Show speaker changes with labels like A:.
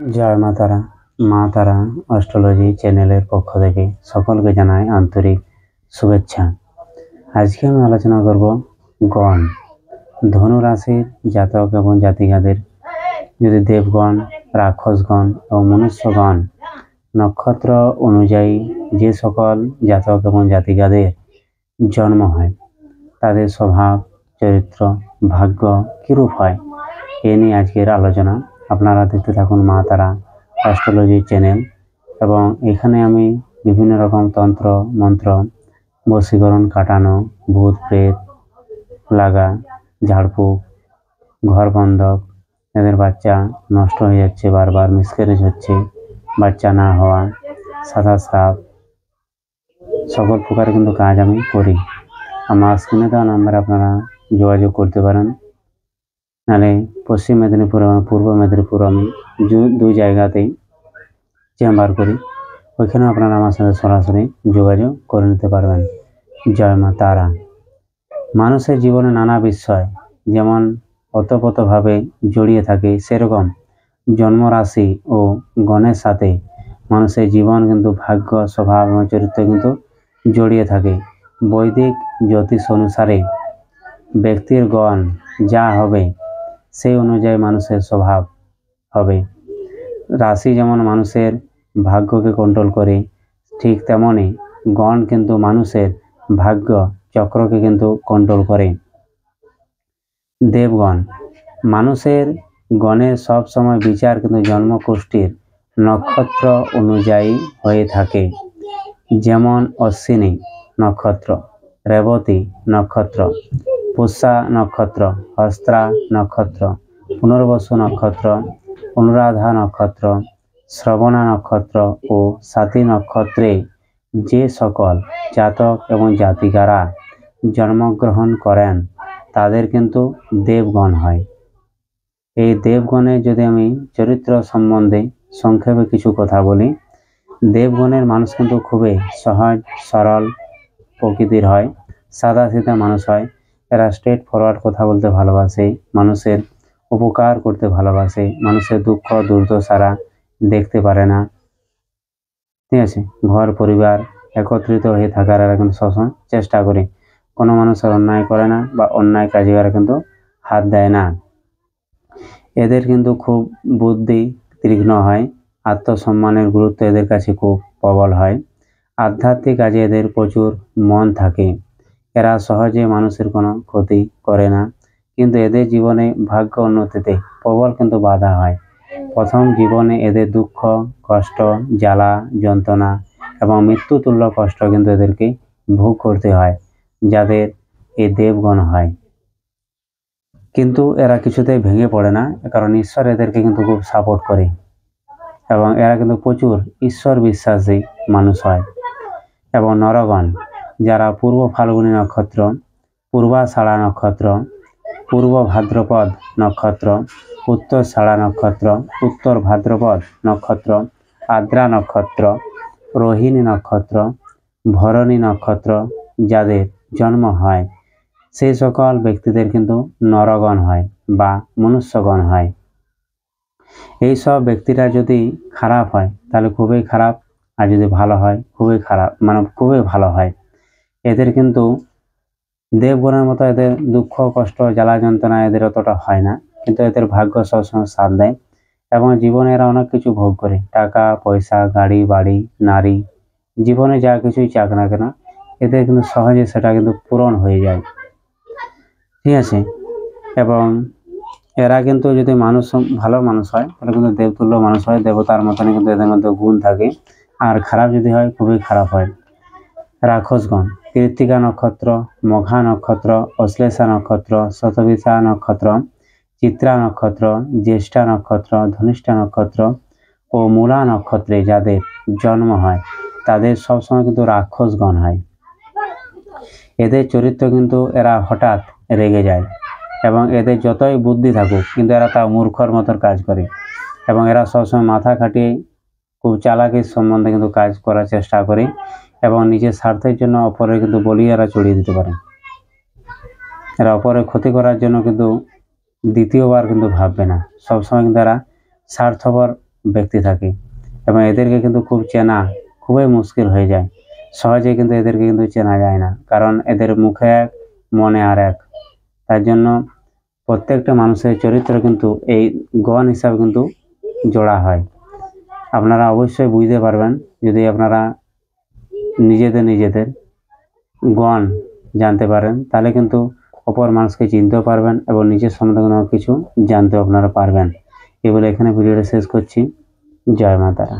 A: জয় মা তারা। মা তারা অ্যাস্ট্রোলজি চ্যানেলের পক্ষ থেকে সকলকে জানাই আন্তরিক শুভেচ্ছা। আজকে আমি আলোচনা করব গণ ধনু রাশির জাতক এবং জাতিকাদের যদি দেবগণ, রাক্ষসগণ এবং মনুষ্যগণ নক্ষত্র অনুযায়ী যে সকল জাতক এবং জাতিকাদের জন্ম হয় তাদের স্বভাব, চরিত্র, ভাগ্য কীরূপ হয় এ নিয়ে আজকের আলোচনা। আপনারা দেখতে থাকুন মা তারা অ্যাস্ট্রোলজি চ্যানেল। এবং এখানে আমি বিভিন্ন রকম তন্ত্র মন্ত্র, বশীকরণ কাটানো, ভূত প্রেত লাগা, ঝাড়ফুঁক, ঘর বন্ধক, এদের বাচ্চা নষ্ট হয়ে যাচ্ছে, বারবার মিসক্যারেজ হচ্ছে, বাচ্চা না হওয়া, সাদা সাপ, সকল প্রকার কিন্তু কাজ আমি করি। আমার স্ক্রিনে দেওয়া নাম্বারে আপনারা যোগাযোগ করতে পারেন। নাহলে পশ্চিম মেদিনীপুর এবং পূর্ব মেদিনীপুর আমি দুই জায়গাতেই চেম্বার করি, ওইখানেও আপনারা আমার সাথে সরাসরি যোগাযোগ করে নিতে পারবেন। জয় মা তারা। মানুষের জীবনে নানা বিষয় যেমন ওতপ্রোতভাবে জড়িয়ে থাকে, সেরকম জন্মরাশি ও গণের সাথে মানুষের জীবন কিন্তু ভাগ্য, স্বভাব এবং চরিত্র কিন্তু জড়িয়ে থাকে। বৈদিক জ্যোতিষ অনুসারে ব্যক্তির গণ যা হবে সেই অনুযায়ী মানুষের স্বভাব হবে। রাশি যেমন মানুষের ভাগ্যকে কন্ট্রোল করে, ঠিক তেমনই গণ কিন্তু মানুষের ভাগ্য চক্রকে কিন্তু কন্ট্রোল করে। দেবগণ মানুষের গণের সব সময় বিচার কিন্তু জন্মকুষ্ঠির নক্ষত্র অনুযায়ী হয়ে থাকে। যেমন অশ্বিনী নক্ষত্র, রেবতী নক্ষত্র, পুষ্যা নক্ষত্র, হস্তা নক্ষত্র, পুনর্বসু নক্ষত্র, অনুরাধা নক্ষত্র, শ্রবণা নক্ষত্র ও স্বাতী নক্ষত্রে যে সকল জাতক এবং জাতিকারা জন্মগ্রহণ করেন তাদের কিন্তু দেবগণ হয়। এই দেবগণের যদি আমি চরিত্র সম্বন্ধে সংক্ষেপে কিছু কথা বলি, দেবগণের মানুষ কিন্তু খুবই সহজ সরল প্রকৃতির হয়, সাদা সিধা মানুষ হয়। এরা স্ট্রেট ফরওয়ার্ড কথা বলতে ভালোবাসে, মানুষের উপকার করতে ভালোবাসে, মানুষের দুঃখ দুর্দশারা দেখতে পারে না। ঠিক আছে, ঘর পরিবার একত্রিত হয়ে থাকার এরা কিন্তু সবসময় চেষ্টা করে, কোনো মানুষের অন্যায় করে না বা অন্যায় কাজে এরা কিন্তু হাত দেয় না। এদের কিন্তু খুব বুদ্ধি তীক্ষ্ণ হয়, আত্মসম্মানের গুরুত্ব এদের কাছে খুব প্রবল হয়, আধ্যাত্মিক কাজে এদের প্রচুর মন থাকে। এরা সহজে মানুষের কোনো ক্ষতি করে না, কিন্তু এদের জীবনে ভাগ্য উন্নতিতে প্রবল কিন্তু বাধা হয়। প্রথম জীবনে এদের দুঃখ, কষ্ট, জ্বালা যন্ত্রণা এবং মৃত্যুতুল্য কষ্ট কিন্তু এদেরকে ভোগ করতে হয়, যাদের এই দেবগণ হয়। কিন্তু এরা কিছুতেই ভেঙে পড়ে না, কারণ ঈশ্বর এদেরকে কিন্তু খুব সাপোর্ট করে এবং এরা কিন্তু প্রচুর ঈশ্বর বিশ্বাসী মানুষ হয়। এবং নরগণ যারা পূর্ব ফাল্গুনী নক্ষত্র, পূর্বাষাঢ়া নক্ষত্র, পূর্ব ভাদ্রপদ নক্ষত্র, উত্তরষাঢ়া নক্ষত্র, উত্তর ভাদ্রপদ নক্ষত্র, আদ্রা নক্ষত্র, রোহিণী নক্ষত্র, ভরণী নক্ষত্র যাদের জন্ম হয় সেই সকল ব্যক্তিদের কিন্তু নরগণ হয় বা মনুষ্যগণ হয়। এই সব ব্যক্তিরা যদি খারাপ হয় তাহলে খুবই খারাপ, আর যদি ভালো হয় খুবই খারাপ, মানে খুবই ভালো হয়। এদের কিন্তু দেবগণের মতো এদের দুঃখ কষ্ট জ্বালা যন্ত্রণা এদের অতটা হয় না, কিন্তু এদের ভাগ্য সবসময় সাথ দেয় এবং জীবনে এরা অনেক কিছু ভোগ করে, টাকা পয়সা, গাড়ি বাড়ি, নারী, জীবনে যা কিছুই চাক না কেন এদের কিন্তু সহজে সেটা কিন্তু পূরণ হয়ে যায়। ঠিক আছে, এবং এরা কিন্তু যদি মানুষ ভালো মানুষ হয় তাহলে কিন্তু দেবতুল্য মানুষ হয়, দেবতার মতনই কিন্তু এদের মধ্যে গুণ থাকে। আর খারাপ যদি হয় খুবই খারাপ হয়। রাক্ষসগণ কৃত্তিকা নক্ষত্র, মঘা নক্ষত্র, অশ্লেষা নক্ষত্র, শতবিশা নক্ষত্র, চিত্রা নক্ষত্র, জ্যেষ্ঠা নক্ষত্র, ধনিষ্ঠা নক্ষত্র ও মূলা নক্ষত্রে যাদের জন্ম হয় তাদের সবসময় কিন্তু রাক্ষসগণ হয়। এদের চরিত্র কিন্তু এরা হঠাৎ রেগে যায় এবং এদের যতই বুদ্ধি থাকুক কিন্তু এরা তা মূর্খর মতন কাজ করে এবং এরা সবসময় মাথা খাটিয়ে খুব চালাকির সম্বন্ধে কিন্তু কাজ করার চেষ্টা করে এবং নিজের স্বার্থের জন্য অপরের কিন্তু বলি এরা চড়িয়ে দিতে পারে। এরা অপরের ক্ষতি করার জন্য কিন্তু দ্বিতীয়বার কিন্তু ভাববে না, সবসময় কিন্তু এরা স্বার্থপর ব্যক্তি থাকে এবং এদেরকে কিন্তু খুব চেনা খুবই মুশকিল হয়ে যায়। সহজে কিন্তু এদেরকে কিন্তু চেনা যায় না, কারণ এদের মুখে এক মনে আর এক। তার জন্য প্রত্যেকটা মানুষের চরিত্র কিন্তু এই গণ হিসাবে কিন্তু জোড়া হয়। আপনারা অবশ্যই বুঝতে পারবেন যদি আপনারা নিজেদের গণ জানতে পারেন, তাহলে কিন্তু অপর মানুষকে চিনতেও পারবেন এবং নিজের সম্বন্ধে কোনো কিছু জানতেও আপনারা পারবেন। এই বলে এখানে ভিডিওটা শেষ করছি। জয় মা তারা।